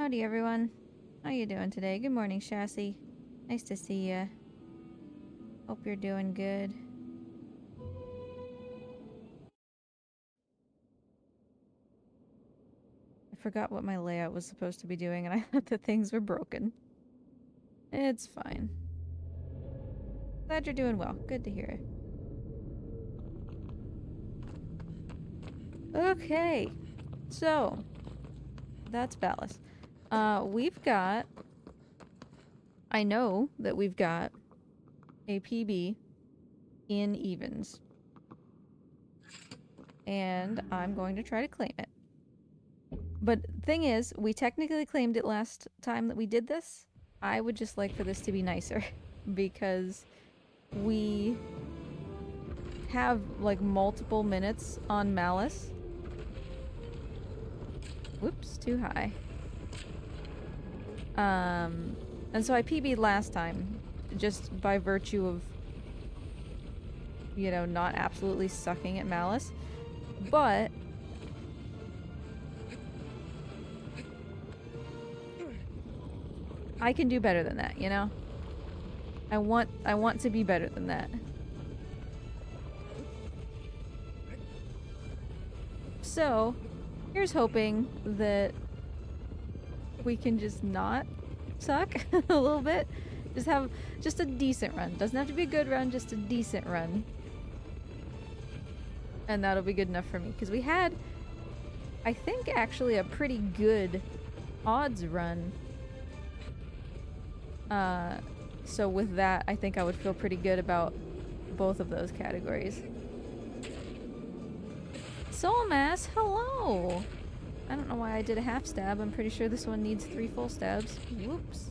Howdy everyone. How you doing today? Good morning, Chassis. Nice to see ya. Hope you're doing good. I forgot what my layout was supposed to be doing and I thought the things were broken. It's fine. Glad you're doing well. Good to hear it. Okay. So, that's ballast. We've got... I know that we've got a PB in evens. And I'm going to try to claim it. But thing is, we technically claimed it last time that we did this. I would just like for this to be nicer. Because we have, like, multiple minutes on Malice. Whoops, too high. And so I PB'd last time, just by virtue of, you know, not absolutely sucking at Malice. But I can do better than that, you know? I want to be better than that. So, here's hoping that we can just not suck a little bit. Just have just a decent run. Doesn't have to be a good run, just a decent run. And that'll be good enough for me. Because we had, I think, actually a pretty good odds run. So with that, I think I would feel pretty good about both of those categories. Soul Mass, hello! I don't know why I did a half stab. I'm pretty sure this one needs 3 full stabs. Whoops.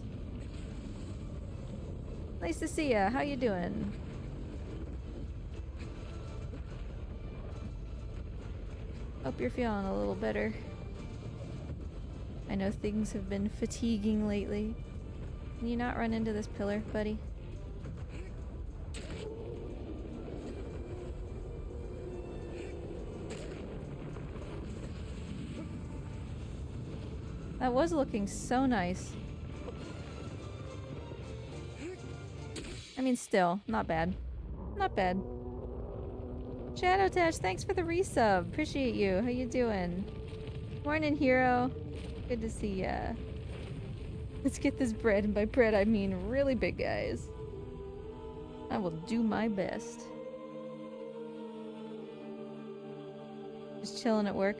Nice to see ya. How you doing? Hope you're feeling a little better. I know things have been fatiguing lately. Can you not run into this pillar, buddy? That was looking so nice. I mean, still, not bad. Not bad. Shadow Tash, thanks for the resub. Appreciate you. How you doing? Morning, hero. Good to see ya. Let's get this bread, and by bread I mean really big guys. I will do my best. Just chilling at work.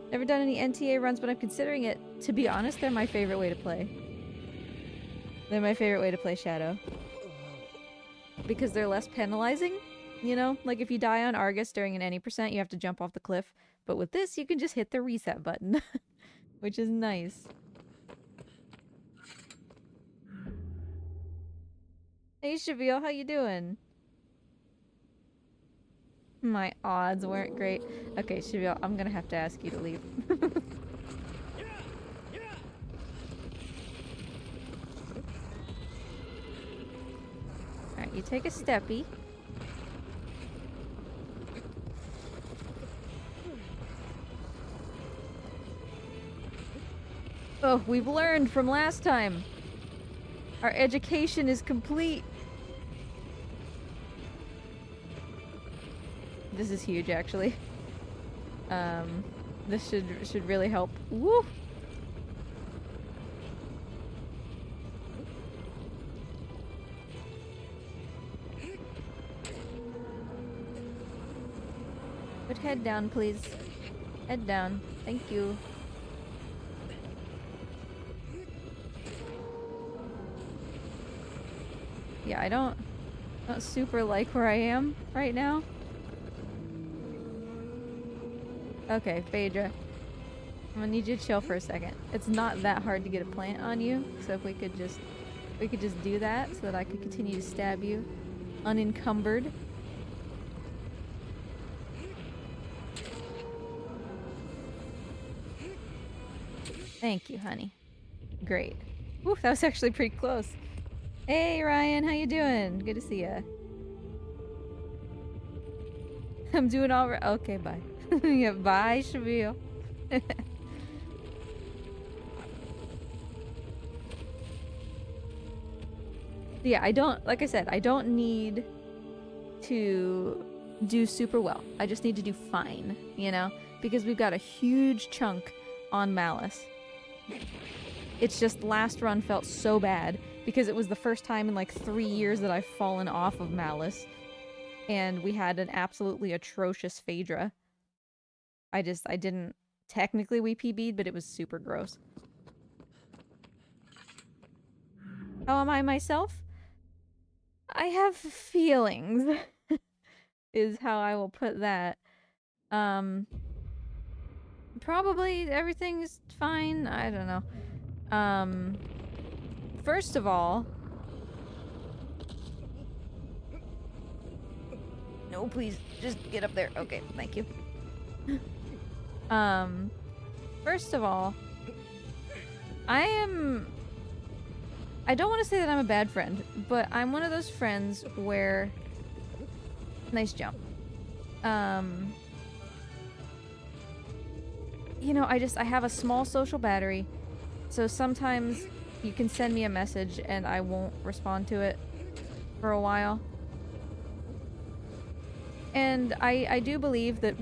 Never done any NTA runs, but I'm considering it. To be honest, they're my favorite way to play. They're my favorite way to play Shadow. Because they're less penalizing, you know? Like if you die on Argus during an any percent, you have to jump off the cliff. But with this, you can just hit the reset button. Which is nice. Hey Shavil, how you doing? My odds weren't great. Okay, Shavil, I'm gonna have to ask you to leave. Alright, you take a steppy. Oh, we've learned from last time. Our education is complete. This is huge, actually. This should really help. Woo! Put head down, please. Head down. Thank you. Yeah, I don't super like where I am right now. Okay, Phaedra. I'm gonna need you to chill for a second. It's not that hard to get a plant on you, so if we could just do that so that I could continue to stab you unencumbered. Thank you, honey. Great. Oof, that was actually pretty close. Hey Ryan, how you doing? Good to see ya. I'm doing all right. Okay, bye. Yeah, bye, Shavil. Yeah, I don't, like I said, I don't need to do super well. I just need to do fine, you know? Because we've got a huge chunk on Malice. It's just last run felt so bad because it was the first time in like 3 years that I've fallen off of Malice. And we had an absolutely atrocious Phaedra. I didn't, technically we PB'd, but it was super gross. How am I myself? I have feelings, is how I will put that. Probably everything's fine. I don't know. First of all... No, please, just get up there. Okay, thank you. First of all, I don't want to say that I'm a bad friend, but I'm one of those friends where... Nice jump. You know, I have a small social battery, so sometimes you can send me a message and I won't respond to it for a while. And I do believe that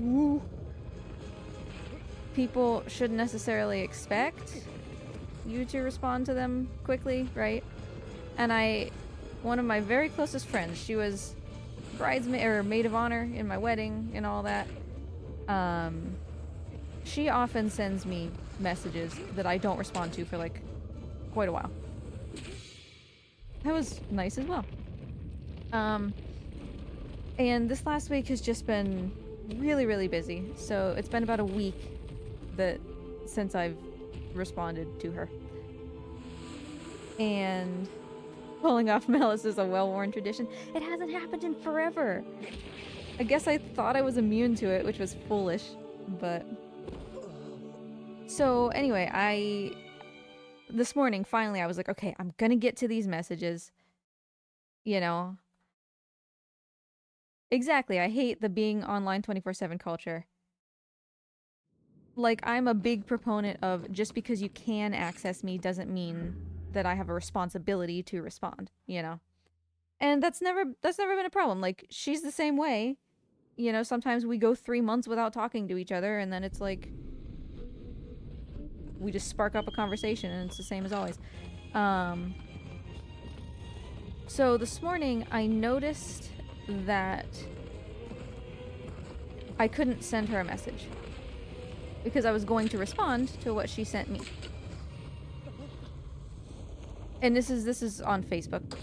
people shouldn't necessarily expect you to respond to them quickly, right? And one of my very closest friends, she was bridesmaid or maid of honor in my wedding and all that. She often sends me messages that I don't respond to for like quite a while. That was nice as well. And this last week has just been really, really busy. So it's been about a week since I've responded to her. And pulling off Malice is a well-worn tradition. It hasn't happened in forever. I guess I thought I was immune to it, which was foolish, but... So anyway, this morning, finally, I was like, okay, I'm gonna get to these messages. You know? Exactly, I hate the being online 24/7 culture. Like, I'm a big proponent of just because you can access me doesn't mean that I have a responsibility to respond, you know? And that's never been a problem. Like, she's the same way. You know, sometimes we go 3 months without talking to each other, and then it's like... we just spark up a conversation, and it's the same as always. So this morning, I noticed that I couldn't send her a message because I was going to respond to what she sent me. And this is on Facebook.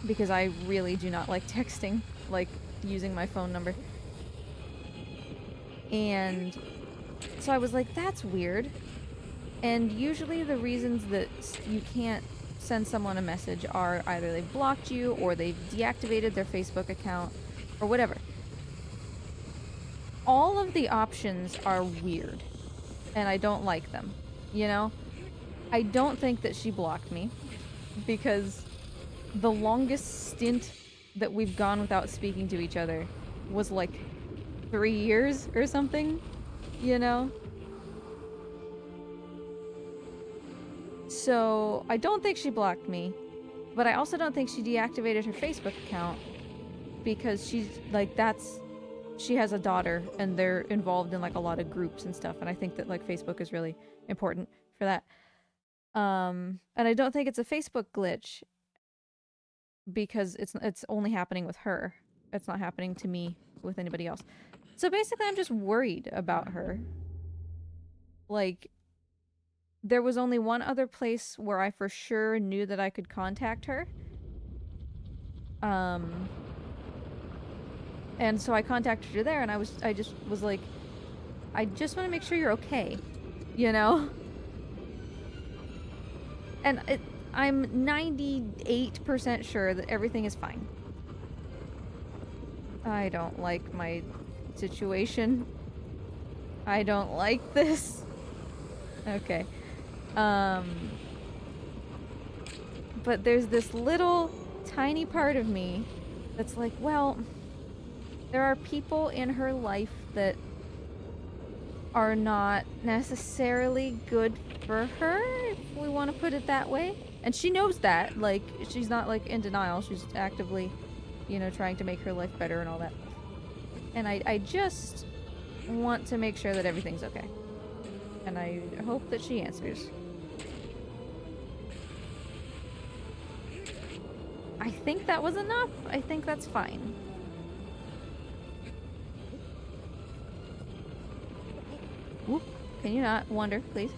Because I really do not like texting, like using my phone number. And so I was like, that's weird. And usually the reasons that you can't send someone a message are either they've blocked you or they've deactivated their Facebook account or whatever. All of the options are weird and I don't like them, you know? I don't think that she blocked me because the longest stint that we've gone without speaking to each other was like 3 years or something, you know? So, I don't think she blocked me, but I also don't think she deactivated her Facebook account because she's, like, she has a daughter and they're involved in, like, a lot of groups and stuff, and I think that, like, Facebook is really important for that. And I don't think it's a Facebook glitch because it's only happening with her. It's not happening to me with anybody else. So basically, I'm just worried about her. Like, there was only one other place where I for sure knew that I could contact her. And so I contacted her there, and I just was like, I just want to make sure you're okay, you know? And I'm 98% sure that everything is fine. I don't like my situation. I don't like this. Okay. But there's this little tiny part of me that's like, well, there are people in her life that are not necessarily good for her, if we want to put it that way. And she knows that. Like, she's not, like, in denial. She's actively, you know, trying to make her life better and all that. And I just want to make sure that everything's okay. And I hope that she answers. I think that was enough. I think that's fine. Whoop. Can you not wander, please?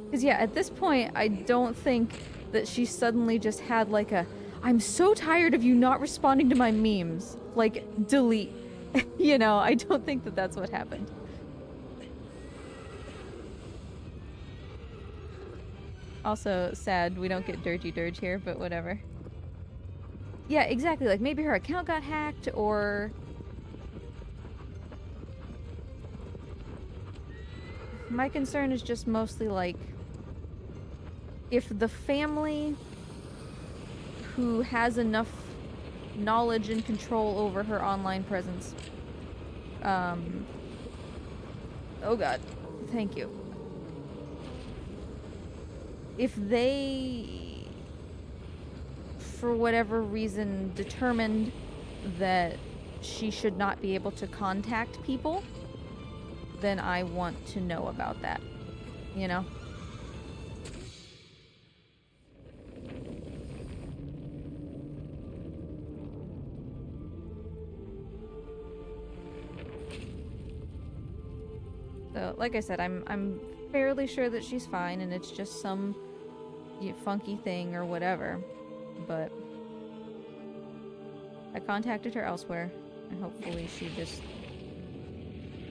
Because yeah, at this point, I don't think that she suddenly just had like a, I'm so tired of you not responding to my memes. Like, delete. You know, I don't think that that's what happened. Also, sad we don't get Dirty Dirge here, but whatever. Yeah, exactly. Like, maybe her account got hacked, or... My concern is just mostly, like... If the family who has enough knowledge and control over her online presence... Oh god. Thank you. If they, for whatever reason, determined that she should not be able to contact people, then I want to know about that, you know? So, like I said, I'm fairly sure that she's fine, and it's just some funky thing or whatever. But I contacted her elsewhere, and hopefully she just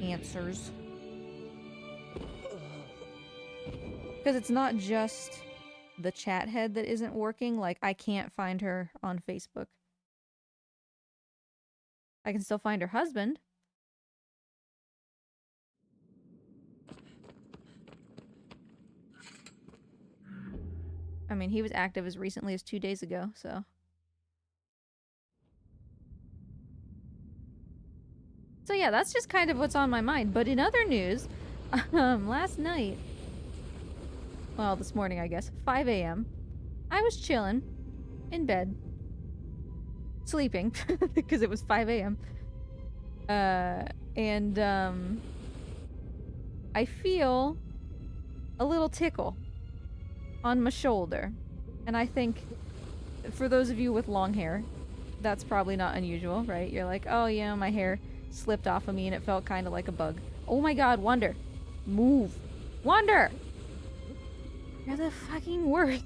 answers. Because it's not just the chat head that isn't working. Like, I can't find her on Facebook. I can still find her husband. I mean, he was active as recently as 2 days ago, so... So yeah, that's just kind of what's on my mind. But in other news, last night... Well, this morning, I guess. 5 a.m. I was chilling. In bed. Sleeping. Because it was 5 a.m. I feel... a little tickle on my shoulder. And I think, for those of you with long hair, that's probably not unusual, right? You're like, oh yeah, my hair slipped off of me and it felt kind of like a bug. Oh my god, Wander! Move! Wander! You're the fucking worst!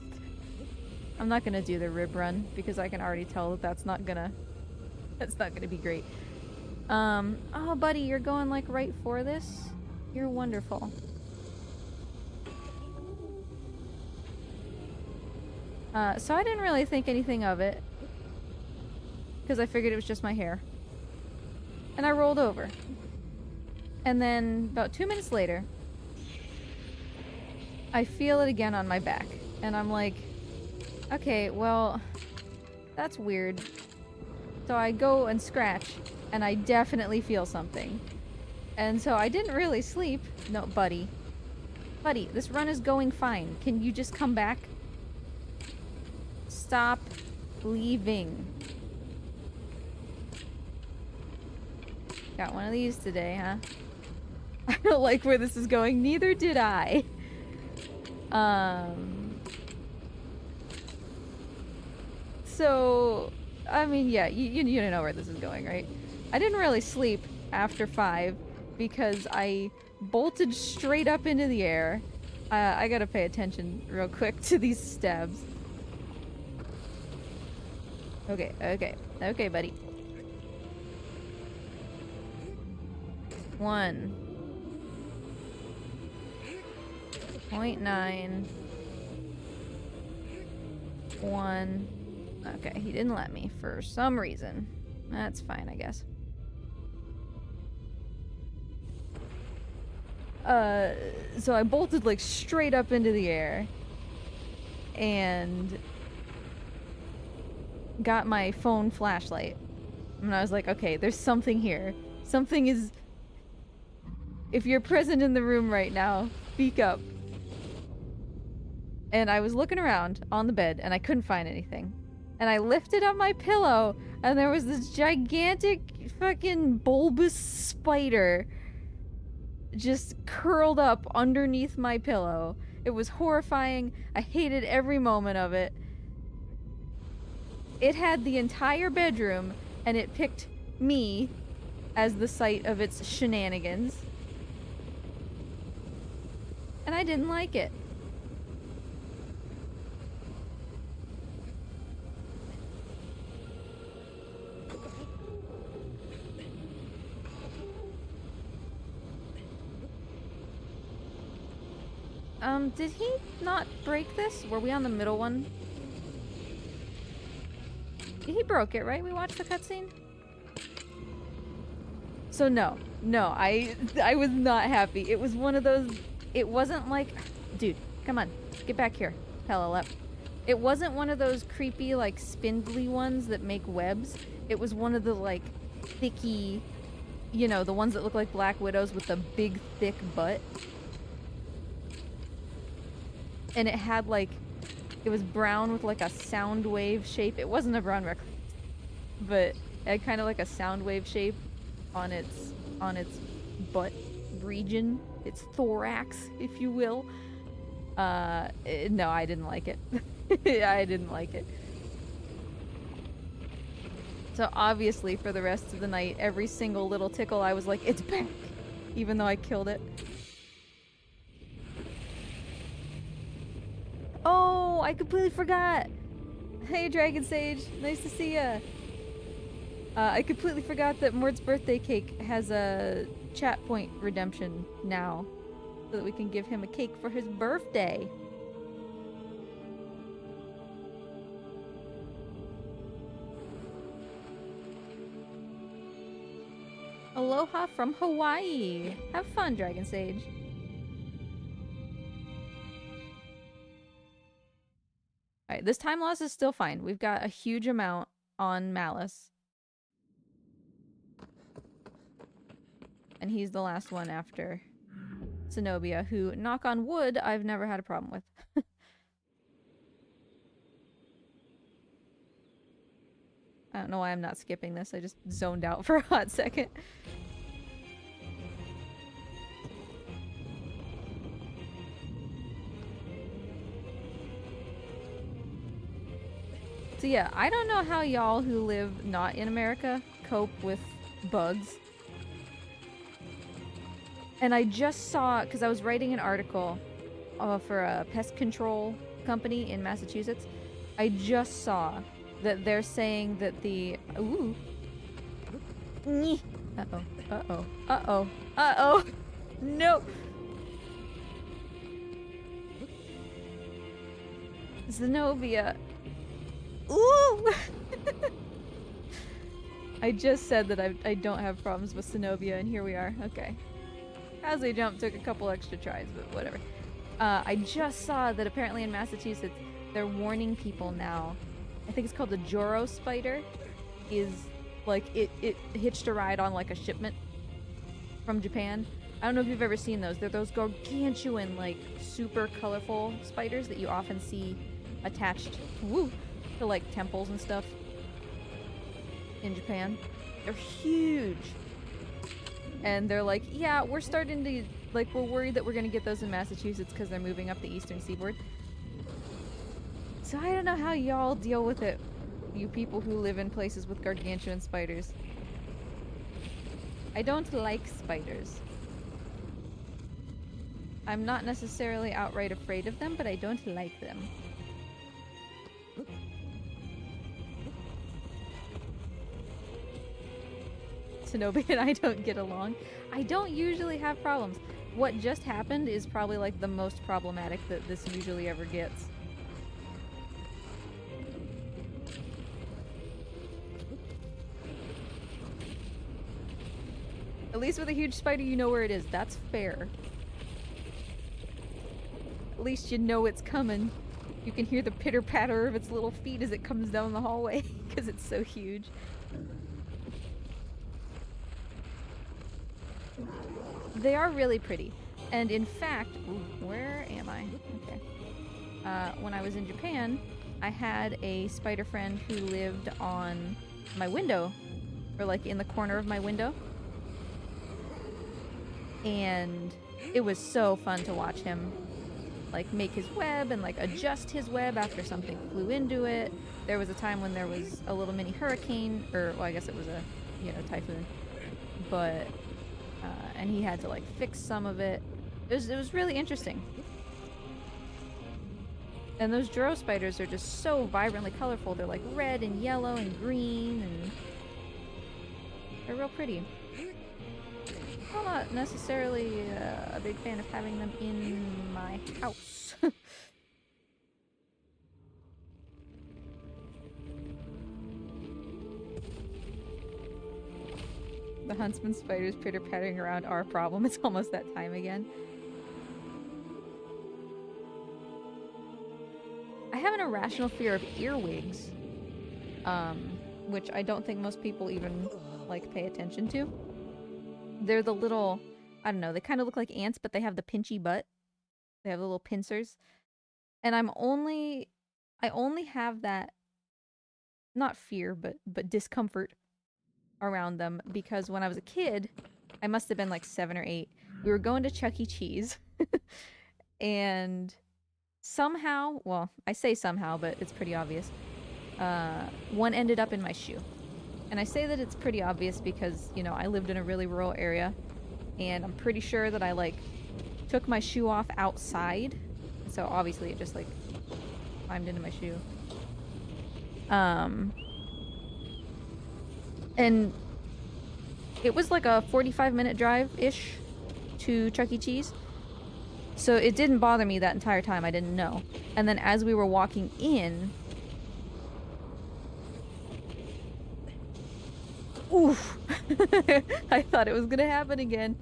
I'm not gonna do the rib run, because I can already tell that that's not gonna be great. Oh buddy, you're going like right for this? You're wonderful. So I didn't really think anything of it, because I figured it was just my hair. And I rolled over. And then, about 2 minutes later, I feel it again on my back. And I'm like, okay, well, that's weird. So I go and scratch, and I definitely feel something. And so I didn't really sleep. No, buddy. Buddy, this run is going fine. Can you just come back? Stop leaving. Got one of these today, huh? I don't like where this is going. Neither did I. So, I mean, yeah, you know where this is going, right? I didn't really sleep after 5 because I bolted straight up into the air. I gotta pay attention real quick to these stabs. Okay, buddy. 1.9. 1. Okay, he didn't let me for some reason. That's fine, I guess. So I bolted like straight up into the air and got my phone flashlight. And I was like, okay, there's something here. Something is... If you're present in the room right now, speak up. And I was looking around on the bed and I couldn't find anything. And I lifted up my pillow and there was this gigantic fucking bulbous spider just curled up underneath my pillow. It was horrifying. I hated every moment of it. It had the entire bedroom and it picked me as the site of its shenanigans. And I didn't like it. Did he not break this? Were we on the middle one? He broke it, right? We watched the cutscene? So no, I was not happy. It was one of those, it wasn't like, dude, come on, get back here, Pellalep. It wasn't one of those creepy, like, spindly ones that make webs. It was one of the, like, thicky, you know, the ones that look like Black Widows with the big, thick butt. And it had, like, it was brown with, like, a sound wave shape. It wasn't a brown recluse, but it had kind of like a sound wave shape on its butt region, its thorax, if you will. No, I didn't like it. I didn't like it. So obviously for the rest of the night, every single little tickle I was like, it's back! Even though I killed it. Oh, I completely forgot! Hey Dragon Sage, nice to see ya! I completely forgot that Mord's birthday cake has a chat point redemption now. So that we can give him a cake for his birthday. Aloha from Hawaii! Have fun, Dragon Sage. Alright, this time loss is still fine. We've got a huge amount on Malice. And he's the last one after Zenobia, who, knock on wood, I've never had a problem with. I don't know why I'm not skipping this. I just zoned out for a hot second. So yeah, I don't know how y'all who live not in America cope with bugs. And I just saw, because I was writing an article for a pest control company in Massachusetts, I just saw that they're saying that the... Ooh. Uh-oh. Uh-oh. Uh-oh. Uh-oh. No. Zenobia. Ooh! I just said that I don't have problems with Zenobia, and here we are. Okay. Hazley Jump took a couple extra tries, but whatever. I just saw that apparently in Massachusetts, they're warning people now. I think it's called the Joro spider. Is like it hitched a ride on like a shipment from Japan. I don't know if you've ever seen those. They're those gargantuan, like super colorful spiders that you often see attached to like temples and stuff in Japan. They're huge. And they're like, yeah, we're starting to, like, we're worried that we're gonna get those in Massachusetts because they're moving up the eastern seaboard. So I don't know how y'all deal with it, you people who live in places with gargantuan spiders. I don't like spiders. I'm not necessarily outright afraid of them, but I don't like them. Shinobi and I don't get along. I don't usually have problems. What just happened is probably like the most problematic that this usually ever gets. At least with a huge spider you know where it is. That's fair. At least you know it's coming. You can hear the pitter-patter of its little feet as it comes down the hallway because it's so huge. They are really pretty. And in fact, ooh, where am I? Okay. When I was in Japan, I had a spider friend who lived on my window, or like in the corner of my window. And it was so fun to watch him like make his web and like adjust his web after something flew into it. There was a time when there was a little mini hurricane, or well, I guess it was a, you know, typhoon. But and he had to like fix some of it. It was really interesting. And those Duro spiders are just so vibrantly colorful. They're like red and yellow and green, and they're real pretty. I'm not necessarily a big fan of having them in my house. The huntsman spiders pitter-pattering around our problem. It's almost that time again. I have an irrational fear of earwigs, which I don't think most people even like pay attention to. They're the little, I don't know, they kind of look like ants, but they have the pinchy butt. They have the little pincers. And I only have that, not fear, but discomfort around them because when I was a kid, I must have been like 7 or 8, we were going to Chuck E. Cheese and somehow, well, I say somehow, but it's pretty obvious, one ended up in my shoe. And I say that it's pretty obvious because, you know, I lived in a really rural area and I'm pretty sure that I like took my shoe off outside. So obviously it just like climbed into my shoe. And it was like a 45-minute drive-ish to Chuck E. Cheese. So it didn't bother me that entire time. I didn't know. And then as we were walking in... Oof! I thought it was gonna happen again.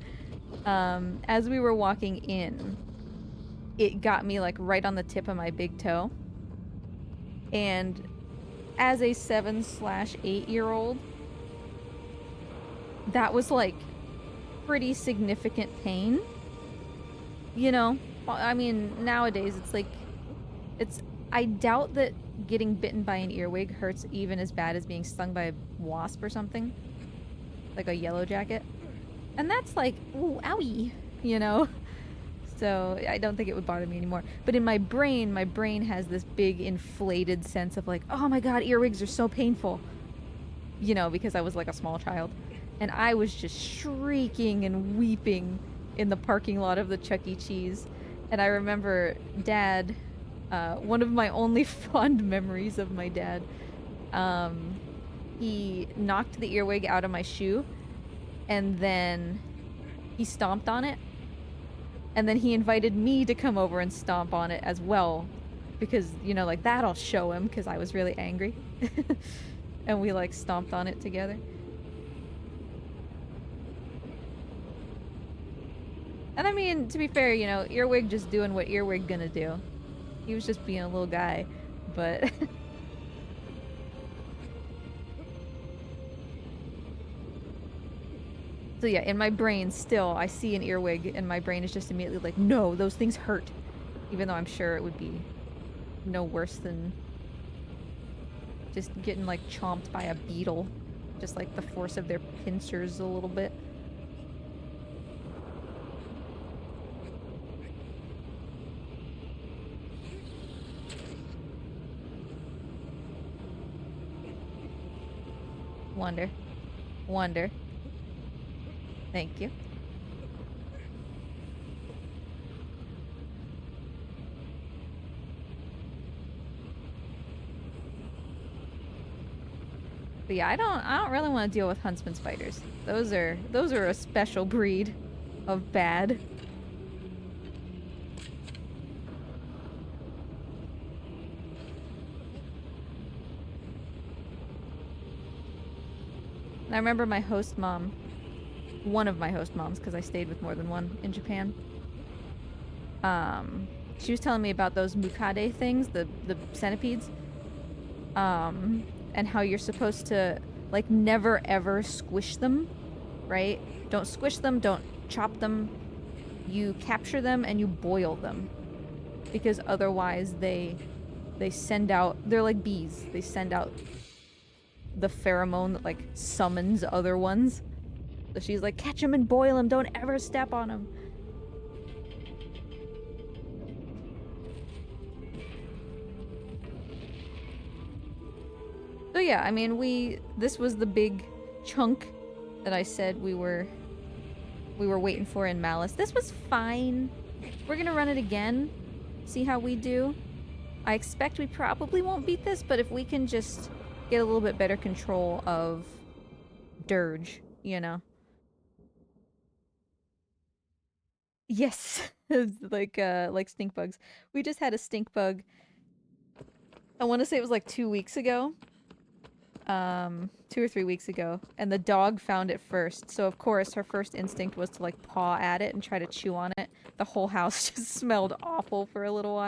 As we were walking in, it got me like right on the tip of my big toe. And as a 7/8-year-old, that was like pretty significant pain. You know, I mean, nowadays it's like, I doubt that getting bitten by an earwig hurts even as bad as being stung by a wasp or something. Like a yellow jacket. And that's like, ooh, owie, you know? So I don't think it would bother me anymore. But in my brain has this big inflated sense of like, oh my god, earwigs are so painful. You know, because I was like a small child. And I was just shrieking and weeping in the parking lot of the Chuck E. Cheese. And I remember Dad, one of my only fond memories of my dad, he knocked the earwig out of my shoe, and then he stomped on it, and then he invited me to come over and stomp on it as well, because, you know, like, that'll show him, because I was really angry. And we, like, stomped on it together. And I mean, to be fair, you know, Earwig just doing what Earwig gonna do. He was just being a little guy, but... So yeah, in my brain still, I see an earwig and my brain is just immediately like, no, those things hurt. Even though I'm sure it would be no worse than just getting like chomped by a beetle. Just like the force of their pincers a little bit. Wonder. Wonder. Thank you. But yeah, I don't really want to deal with huntsman spiders. Those are a special breed of bad. I remember my host mom, one of my host moms, because I stayed with more than one in Japan. She was telling me about those mukade things, the centipedes. And how you're supposed to, like, never ever squish them, right? Don't squish them, don't chop them, you capture them and you boil them. Because otherwise they send out, they're like bees. They send out the pheromone that like summons other ones. So she's like, catch him and boil him, don't ever step on him. So yeah, I mean, this was the big chunk that I said we were waiting for in Malice. This was fine. We're gonna run it again, see how we do. I expect we probably won't beat this, but if we can just get a little bit better control of Dirge, you know? Yes, like stink bugs. We just had a stink bug. I want to say it was like 2 weeks ago. 2 or 3 weeks ago, and the dog found it first. So of course her first instinct was to like paw at it and try to chew on it. The whole house just smelled awful for a little while.